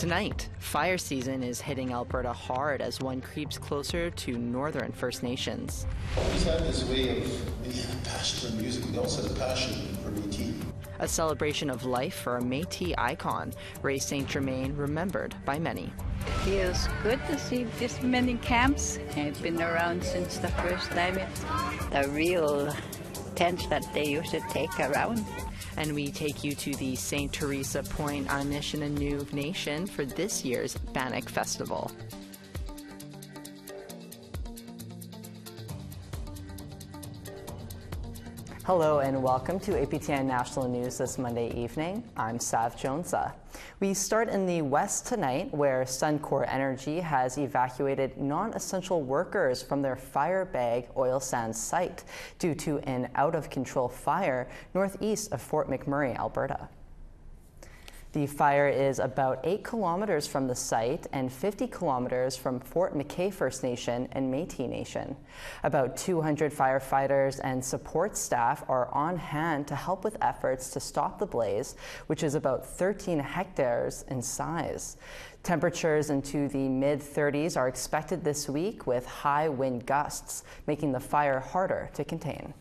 Tonight, fire season is hitting Alberta hard as one creeps closer to northern First Nations. Always had this way of being a passion for music. We also had a passion for Métis. A celebration of life for a Métis icon, Ray St. Germain, remembered by many. It feels good to see this many camps. I've been around since the first time. It's the real tents that they used to take around. And we take you to the St. Teresa Point Anishinaabe Nation for this year's Bannock Festival. Hello and welcome to APTN National News this Monday evening. I'm Sav Jonesa. We start in the west tonight, where Suncor Energy has evacuated non-essential workers from their Firebag oil sands site due to an out-of-control fire northeast of Fort McMurray, Alberta. The fire is about 8 kilometers from the site and 50 kilometers from Fort McKay First Nation and Métis Nation. About 200 firefighters and support staff are on hand to help with efforts to stop the blaze, which is about 13 hectares in size. Temperatures into the mid-30s are expected this week with high wind gusts, making the fire harder to contain.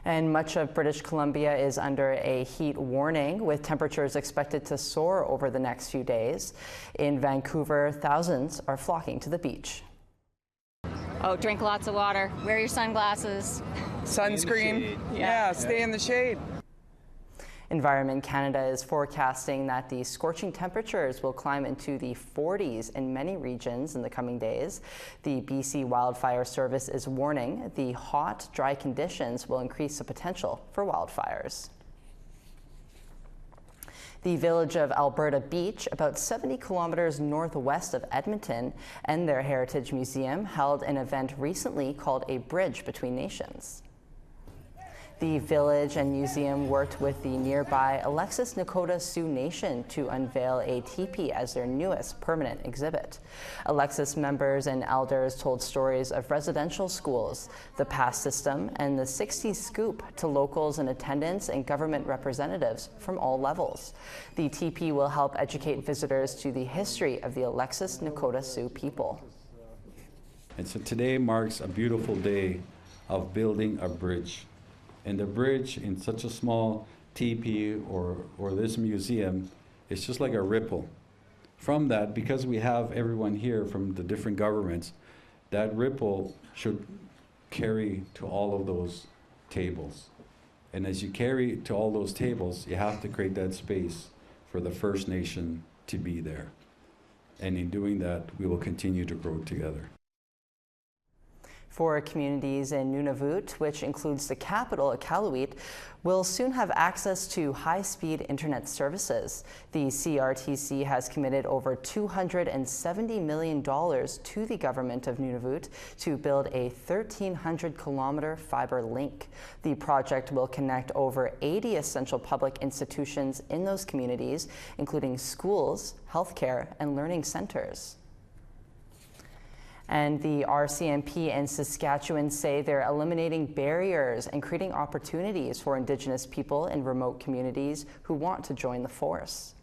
And much of British Columbia is under a heat warning, with temperatures expected to soar over the next few days. In Vancouver, thousands are flocking to the beach. Oh, drink lots of water, wear your sunglasses. Sunscreen, yeah, stay in the shade. Environment Canada is forecasting that the scorching temperatures will climb into the 40s in many regions in the coming days. The BC Wildfire Service is warning the hot, dry conditions will increase the potential for wildfires. The village of Alberta Beach, about 70 kilometers northwest of Edmonton, and their Heritage Museum held an event recently called A Bridge Between Nations. The village and museum worked with the nearby Alexis Nakota Sioux Nation to unveil a teepee as their newest permanent exhibit. Alexis members and elders told stories of residential schools, the pass system, and the 60s scoop to locals in attendance and government representatives from all levels. The teepee will help educate visitors to the history of the Alexis Nakota Sioux people. And so today marks a beautiful day of building a bridge. And the bridge in such a small teepee or this museum is just like a ripple. From that, because we have everyone here from the different governments, that ripple should carry to all of those tables. And as you carry to all those tables, you have to create that space for the First Nation to be there. And in doing that, we will continue to grow together. For communities in Nunavut, which includes the capital, Iqaluit, will soon have access to high-speed internet services. The CRTC has committed over $270 million to the government of Nunavut to build a 1,300-kilometer fiber link. The project will connect over 80 essential public institutions in those communities, including schools, healthcare, and learning centers. And the RCMP in Saskatchewan say they're eliminating barriers and creating opportunities for Indigenous people in remote communities who want to join the force.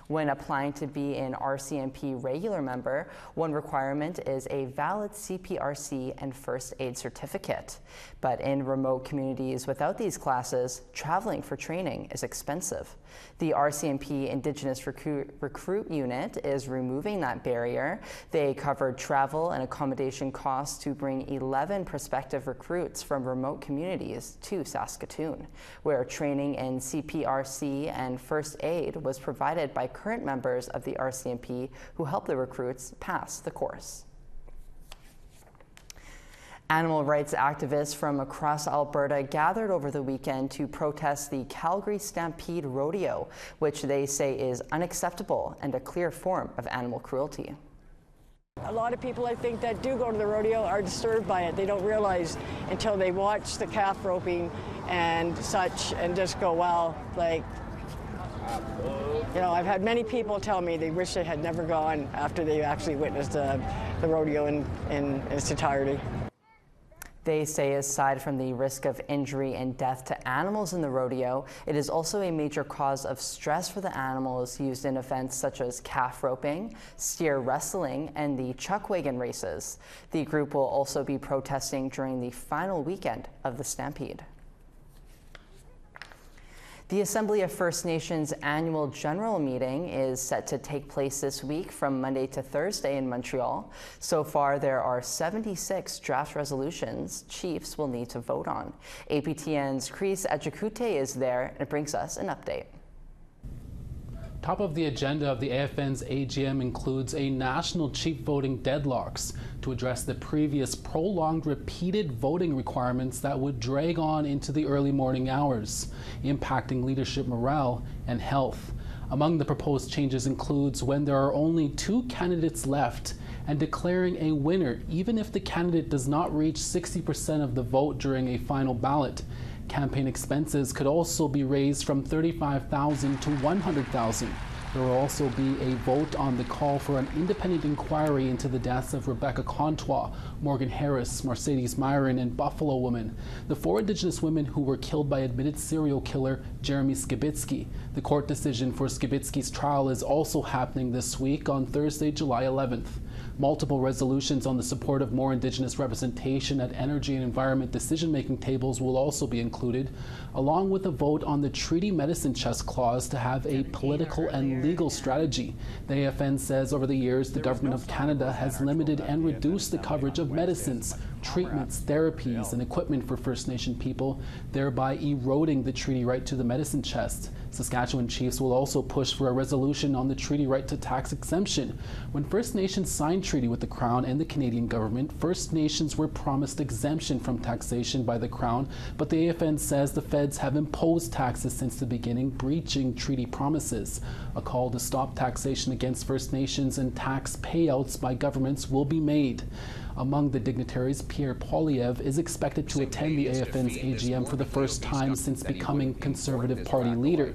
When applying to be an RCMP regular member, one requirement is a valid CPRC and first aid certificate. But in remote communities without these classes, traveling for training is expensive. The RCMP Indigenous Recruit Unit is removing that barrier. They covered travel and accommodation costs to bring 11 prospective recruits from remote communities to Saskatoon, where training in CPRC and first aid was provided by current members of the RCMP who help the recruits pass the course. Animal rights activists from across Alberta gathered over the weekend to protest the Calgary Stampede Rodeo, which they say is unacceptable and a clear form of animal cruelty. A lot of people, I think, that do go to the rodeo are disturbed by it. They don't realize until they watch the calf roping and such and just go, wow, like, you know, I've had many people tell me they wish they had never gone after they actually witnessed the rodeo in its entirety. They say aside from the risk of injury and death to animals in the rodeo, it is also a major cause of stress for the animals used in events such as calf roping, steer wrestling, and the chuck wagon races. The group will also be protesting during the final weekend of the Stampede. The Assembly of First Nations annual general meeting is set to take place this week from Monday to Thursday in Montreal. So far, there are 76 draft resolutions chiefs will need to vote on. APTN's Teresa is there and it brings us an update. Top of the agenda of the AFN's AGM includes a national chief voting deadlocks to address the previous prolonged repeated voting requirements that would drag on into the early morning hours, impacting leadership morale and health. Among the proposed changes includes when there are only 2 candidates left and declaring a winner even if the candidate does not reach 60% of the vote during a final ballot. Campaign expenses could also be raised from $35,000 to $100,000. There will also be a vote on the call for an independent inquiry into the deaths of Rebecca Contois, Morgan Harris, Mercedes Myron, and Buffalo Woman, the 4 Indigenous women who were killed by admitted serial killer Jeremy Skibitsky. The court decision for Skibitsky's trial is also happening this week on Thursday, July 11th. Multiple resolutions on the support of more Indigenous representation at energy and environment decision-making tables will also be included, along with a vote on the treaty medicine chest clause to have a political and legal strategy. The AFN says over the years the Government of Canada has limited and reduced the coverage of medicines, treatments, therapies, and equipment for First Nation people, thereby eroding the treaty right to the medicine chest. Saskatchewan chiefs will also push for a resolution on the treaty right to tax exemption. When First Nations signed treaty with the Crown and the Canadian government, First Nations were promised exemption from taxation by the Crown, but the AFN says the feds have imposed taxes since the beginning, breaching treaty promises. A call to stop taxation against First Nations and tax payouts by governments will be made. Among the dignitaries, Pierre Poilievre is expected to attend the AFN's AGM for the first time since becoming Conservative Party leader.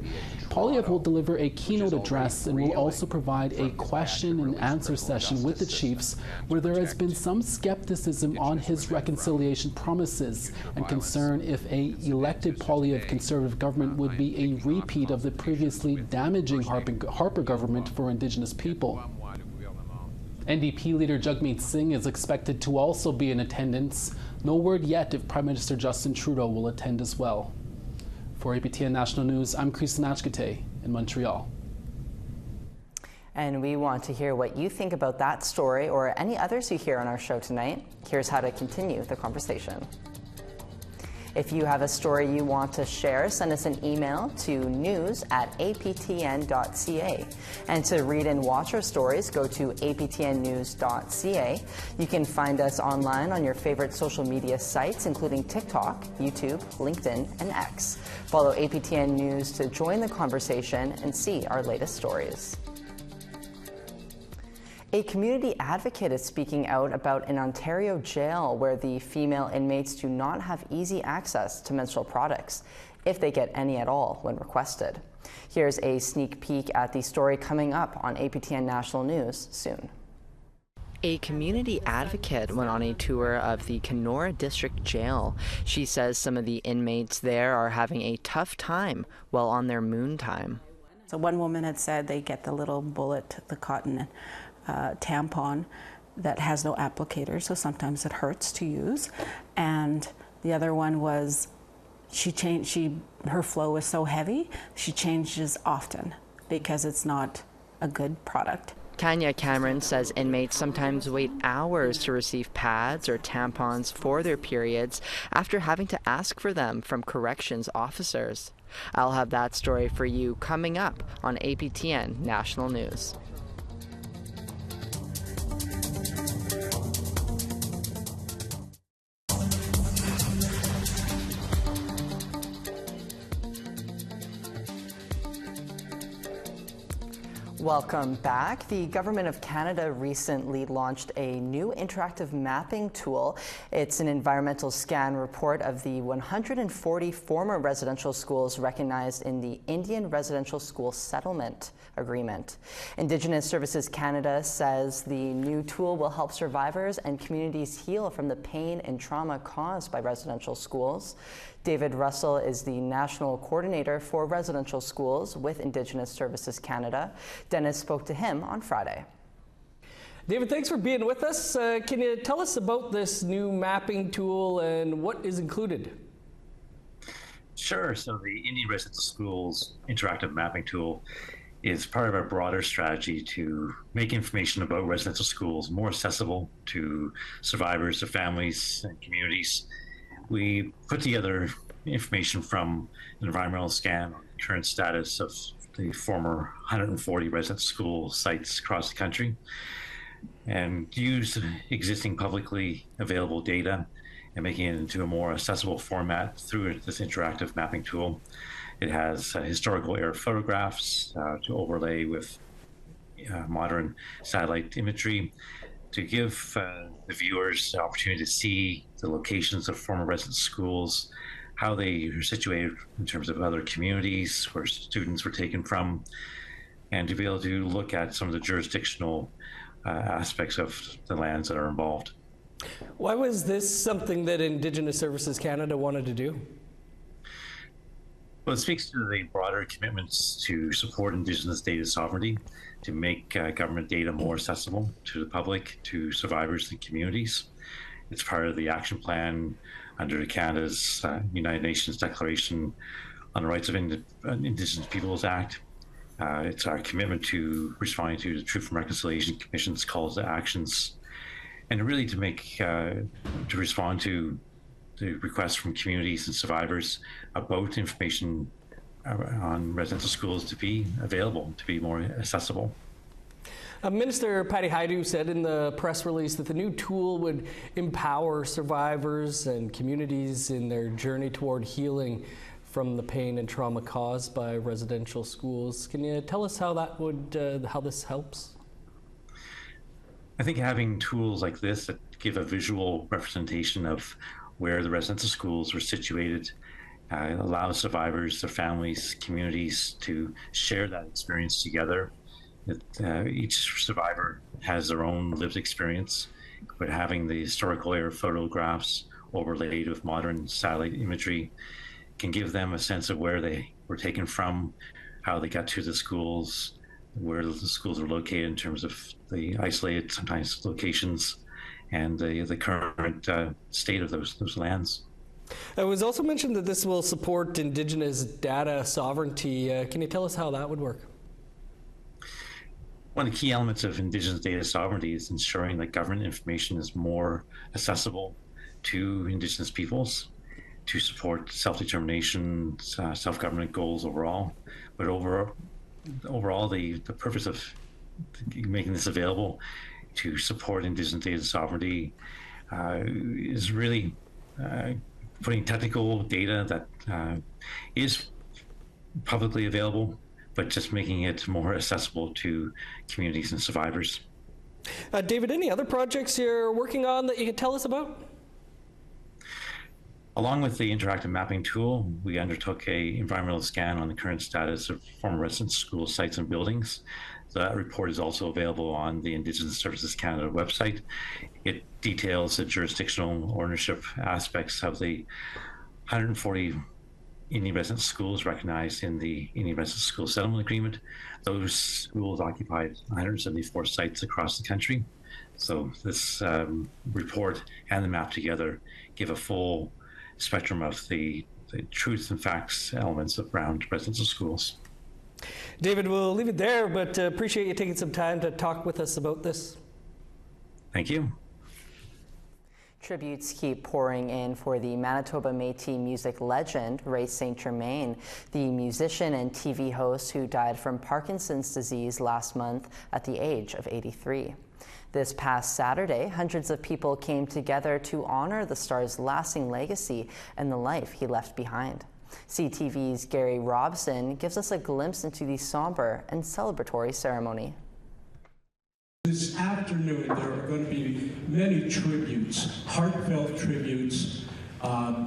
Poilievre will deliver a keynote address and will also provide a question and answer session with the chiefs, where there has been some skepticism on his reconciliation promises and concern if a elected Poilievre Conservative government would be a repeat of the previously damaging Harper government for Indigenous people. NDP leader Germain is expected to also be in attendance. No word yet if Prime Minister Justin Trudeau will attend as well. For APTN National News, I'm Teresa in Montreal. And we want to hear what you think about that story or any others you hear on our show tonight. Here's how to continue the conversation. If you have a story you want to share, send us an email to news@aptn.ca. And to read and watch our stories, go to aptnnews.ca. You can find us online on your favorite social media sites, including TikTok, YouTube, LinkedIn, and X. Follow APTN News to join the conversation and see our latest stories. A community advocate is speaking out about an Ontario jail where the female inmates do not have easy access to menstrual products, if they get any at all when requested. Here's a sneak peek at the story coming up on APTN National News soon. A community advocate went on a tour of the Kenora District Jail. She says some of the inmates there are having a tough time while on their moon time. So one woman had said they get the little bullet, the cotton tampon that has no applicator, so sometimes it hurts to use. And the other one was her flow is so heavy, she changes often because it's not a good product. Tanya Cameron says inmates sometimes wait hours to receive pads or tampons for their periods after having to ask for them from corrections officers. I'll have that story for you coming up on APTN National News. Welcome back. The Government of Canada recently launched a new interactive mapping tool. It's an environmental scan report of the 140 former residential schools recognized in the Indian Residential School Settlement Agreement. Indigenous Services Canada says the new tool will help survivors and communities heal from the pain and trauma caused by residential schools. David Russell is the National Coordinator for Residential Schools with Indigenous Services Canada. Dennis spoke to him on Friday. David, thanks for being with us. Can you tell us about this new mapping tool and what is included? Sure. So the Indian Residential Schools interactive mapping tool is part of our broader strategy to make information about residential schools more accessible to survivors, their families, and communities. We put together information from an environmental scan on the current status of the former 140 residential school sites across the country and use existing publicly available data and making it into a more accessible format through this interactive mapping tool. It has historical air photographs to overlay with modern satellite imagery to give the viewers the opportunity to see the locations of former resident schools, how they are situated in terms of other communities where students were taken from, and to be able to look at some of the jurisdictional aspects of the lands that are involved. Why was this something that Indigenous Services Canada wanted to do? Well, it speaks to the broader commitments to support Indigenous data sovereignty, to make government data more accessible to the public, to survivors and communities. It's part of the action plan under Canada's United Nations Declaration on the Rights of Indigenous Peoples Act. It's our commitment to responding to the Truth and Reconciliation Commission's calls to actions, and really to make to respond to the requests from communities and survivors about information on residential schools to be available, to be more accessible. Minister Patty Hajdu said in the press release that the new tool would empower survivors and communities in their journey toward healing from the pain and trauma caused by residential schools. Can you tell us how that would, how this helps? I think having tools like this that give a visual representation of where the residential schools were situated allows survivors, their families, communities to share that experience together. Each survivor has their own lived experience, but having the historical air photographs overlaid with modern satellite imagery can give them a sense of where they were taken from, how they got to the schools, where the schools are located in terms of the isolated, sometimes locations, and the current state of those lands. It was also mentioned that this will support Indigenous data sovereignty. Can you tell us how that would work? One of the key elements of Indigenous data sovereignty is ensuring that government information is more accessible to Indigenous peoples to support self-determination, self-government goals overall. But overall, the purpose of making this available to support Indigenous data sovereignty is really putting technical data that is publicly available, but just making it more accessible to communities and survivors. David, any other projects you're working on that you can tell us about? Along with the interactive mapping tool, we undertook an environmental scan on the current status of former residential school sites and buildings. That report is also available on the Indigenous Services Canada website. It details the jurisdictional ownership aspects of the 140 Indian residential schools recognized in the Indian Residential School Settlement Agreement. Those schools occupied 174 sites across the country. So this report and the map together give a full spectrum of the truth and facts elements around residential schools. David, we'll leave it there, but appreciate you taking some time to talk with us about this. Thank you. Tributes keep pouring in for the Manitoba Métis music legend, Ray St. Germain, the musician and TV host who died from Parkinson's disease last month at the age of 83. This past Saturday, hundreds of people came together to honor the star's lasting legacy and the life he left behind. CTV's Gary Robson gives us a glimpse into the somber and celebratory ceremony. This afternoon, there are going to be many tributes, heartfelt tributes,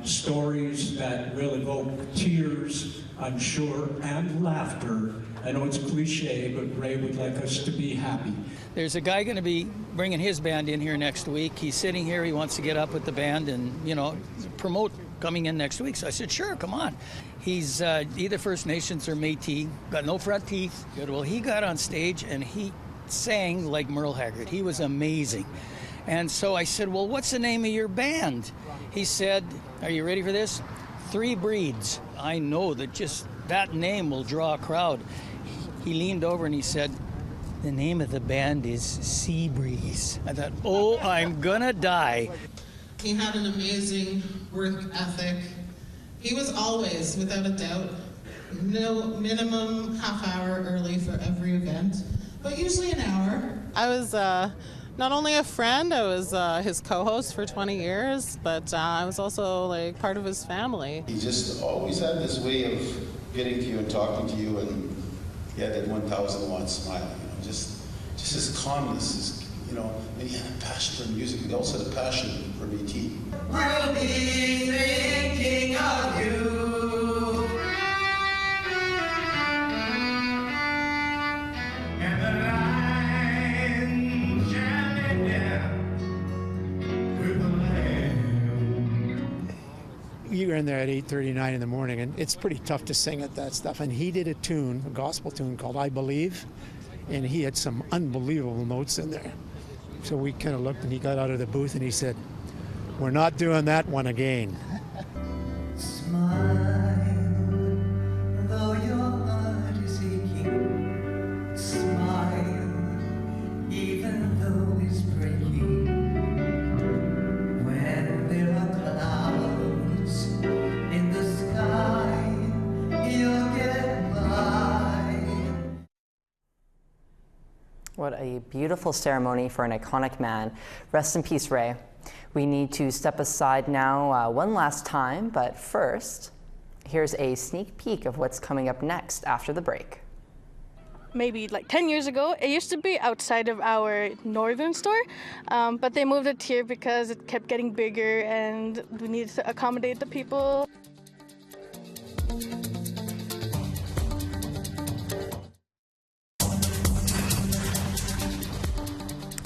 stories that will evoke tears, I'm sure, and laughter. I know it's cliche, but Ray would like us to be happy. There's a guy going to be bringing his band in here next week. He's sitting here. He wants to get up with the band and, you know, promote coming in next week. So I said, sure, come on. He's either First Nations or Métis, got no front teeth. Good. Well, he got on stage and he sang like Merle Haggard. He was amazing. And so I said, well, what's the name of your band? He said, are you ready for this? Three Breeds. I know that just that name will draw a crowd. He leaned over and he said, the name of the band is Sea Breeze. I thought, oh, I'm gonna die. He had an amazing work ethic. He was always, without a doubt, no minimum half hour early for every event, but usually an hour. I was not only a friend, I was his co-host for 20 years, but I was also like part of his family. He just always had this way of getting to you and talking to you, and he had that 1,000-watt smile, you know, just his calmness, his, you know, and he had a passion for music. He also had a passion for BT. We'll be thinking of you. You were in there at 8:39 in the morning, and it's pretty tough to sing at that stuff. And he did a tune, a gospel tune called I Believe, and he had some unbelievable notes in there. So we kind of looked, and he got out of the booth, and he said, we're not doing that one again. Smile, though your heart is aching. Smile, even though it's breaking. When there are clouds in the sky, you'll get by. What a beautiful ceremony for an iconic man. Rest in peace, Ray. We need to step aside now one last time, but first, here's a sneak peek of what's coming up next after the break. Maybe like 10 years ago, it used to be outside of our northern store, but they moved it here because it kept getting bigger and we needed to accommodate the people.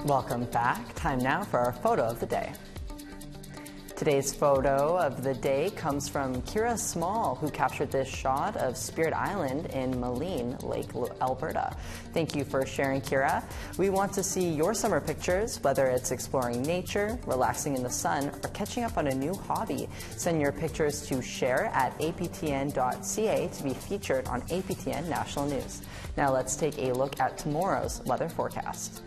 Welcome back. Time now for our photo of the day. Today's photo of the day comes from Kira Small, who captured this shot of Spirit Island in Maligne Lake, Alberta. Thank you for sharing, Kira. We want to see your summer pictures, whether it's exploring nature, relaxing in the sun, or catching up on a new hobby. Send your pictures to share@aptn.ca to be featured on APTN National News. Now let's take a look at tomorrow's weather forecast.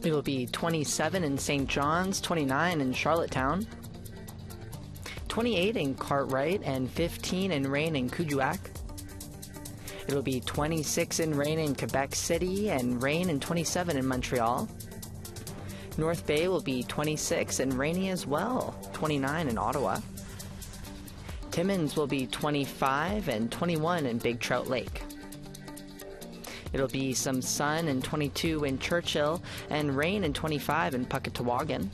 It'll be 27 in St. John's, 29 in Charlottetown, 28 in Cartwright, and 15 in rain in Kuujjuaq. It'll be 26 in rain in Quebec City and rain and 27 in Montreal. North Bay will be 26 and rainy as well, 29 in Ottawa. Timmins will be 25 and 21 in Big Trout Lake. It'll be some sun and 22 in Churchill and rain and 25 in Puckatawagan.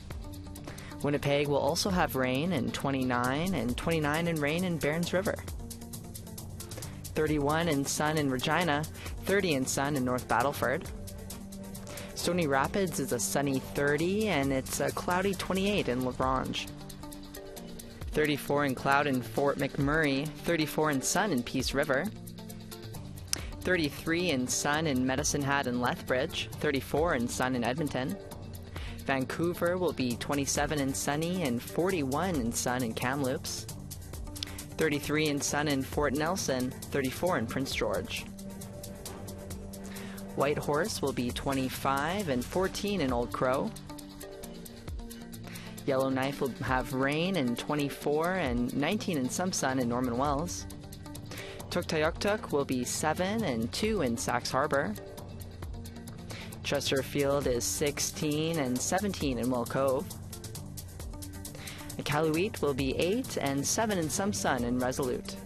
Winnipeg will also have rain and 29 and 29 in rain in Barons River. 31 in sun in Regina, 30 in sun in North Battleford. Stony Rapids is a sunny 30 and it's a cloudy 28 in La Grange. 34 in cloud in Fort McMurray, 34 in sun in Peace River. 33 in sun in Medicine Hat and Lethbridge, 34 in sun in Edmonton. Vancouver will be 27 in sunny and 41 in sun in Kamloops. 33 in sun in Fort Nelson, 34 in Prince George. Whitehorse will be 25 and 14 in Old Crow. Yellowknife will have rain and 24 and 19 in some sun in Norman Wells. Tuktoyaktuk will be 7 and 2 in Sax Harbor. Chesterfield is 16 and 17 in Will Cove. Iqaluit will be 8 and 7 and some sun in Resolute.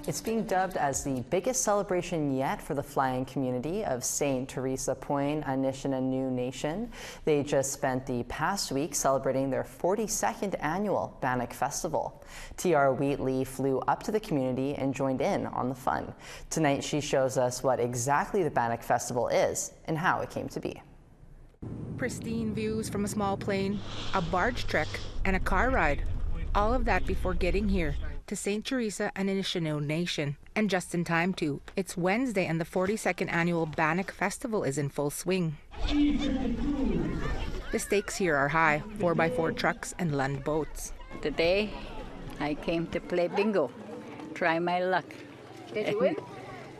It's being dubbed as the biggest celebration yet for the flying community of St. Teresa Point, Anishinaabe Nation. They just spent the past week celebrating their 42nd annual Bannock Festival. T.R. Wheatley flew up to the community and joined in on the fun. Tonight she shows us what exactly the Bannock Festival is and how it came to be. Pristine views from a small plane, a barge trek, and a car ride. All of that before getting here to St. Teresa and Anishinaabe Nation. And just in time too. It's Wednesday and the 42nd annual Bannock Festival is in full swing. The stakes here are high, 4x4 trucks and land boats. Today, I came to play bingo, try my luck. Did you win?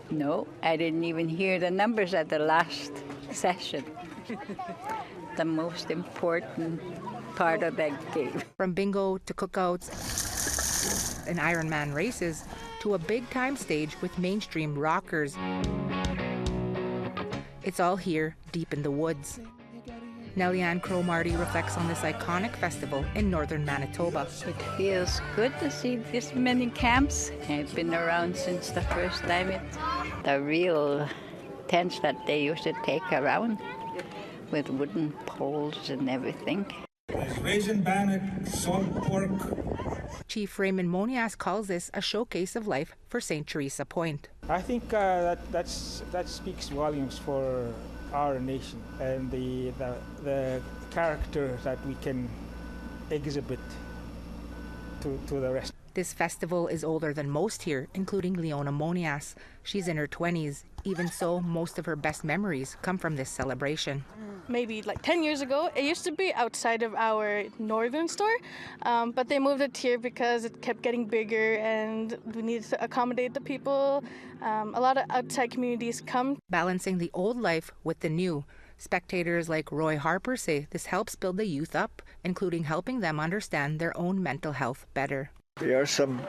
No, I didn't even hear the numbers at the last session. The most important part of that game. From bingo to cookouts and Ironman races to a big-time stage with mainstream rockers. It's all here, deep in the woods. Nellie-Ann Crow-Marty reflects on this iconic festival in northern Manitoba. It feels good to see this many camps. I've been around since the first time. The real tents that they used to take around with wooden poles and everything. Raisin Bannock, salt pork. Chief Raymond Monias calls this a showcase of life for St. Teresa Point. I think that speaks volumes for our nation and the character that we can exhibit to the rest. This festival is older than most here, including Leona Monias. She's in her 20s. Even so, most of her best memories come from this celebration. Maybe like 10 years ago, it used to be outside of our northern store, but they moved it here because it kept getting bigger and we needed to accommodate the people. A lot of outside communities come. Balancing the old life with the new. Spectators like Roy Harper say this helps build the youth up, including helping them understand their own mental health better. There are some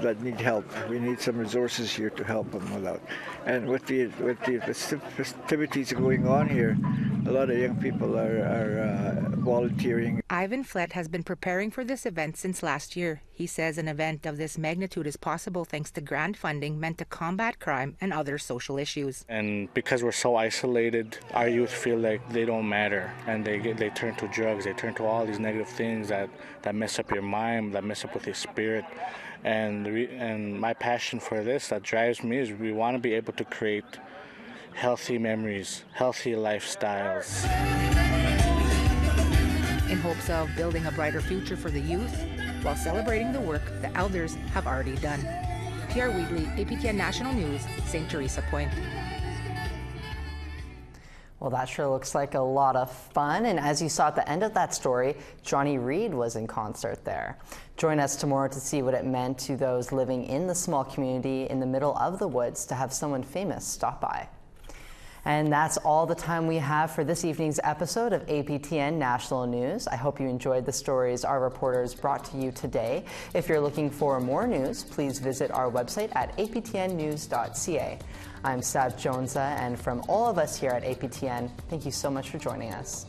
that need help. We need some resources here to help them out. And with the festivities going on here, a lot of young people are volunteering. Ivan Flett has been preparing for this event since last year. He says an event of this magnitude is possible thanks to grant funding meant to combat crime and other social issues. And because we're so isolated, our youth feel like they don't matter, and they turn to drugs, they turn to all these negative things that mess up your mind, that mess up with your spirit. And my passion for this that drives me is we want to be able to create healthy memories, healthy lifestyles. In hopes of building a brighter future for the youth, while celebrating the work the elders have already done. T.R. Wheatley, APTN National News, St. Teresa Point. Well, that sure looks like a lot of fun. And as you saw at the end of that story, Johnny Reid was in concert there. Join us tomorrow to see what it meant to those living in the small community in the middle of the woods to have someone famous stop by. And that's all the time we have for this evening's episode of APTN National News. I hope you enjoyed the stories our reporters brought to you today. If you're looking for more news, please visit our website at aptnnews.ca. I'm Sab Jonesa, and from all of us here at APTN, thank you so much for joining us.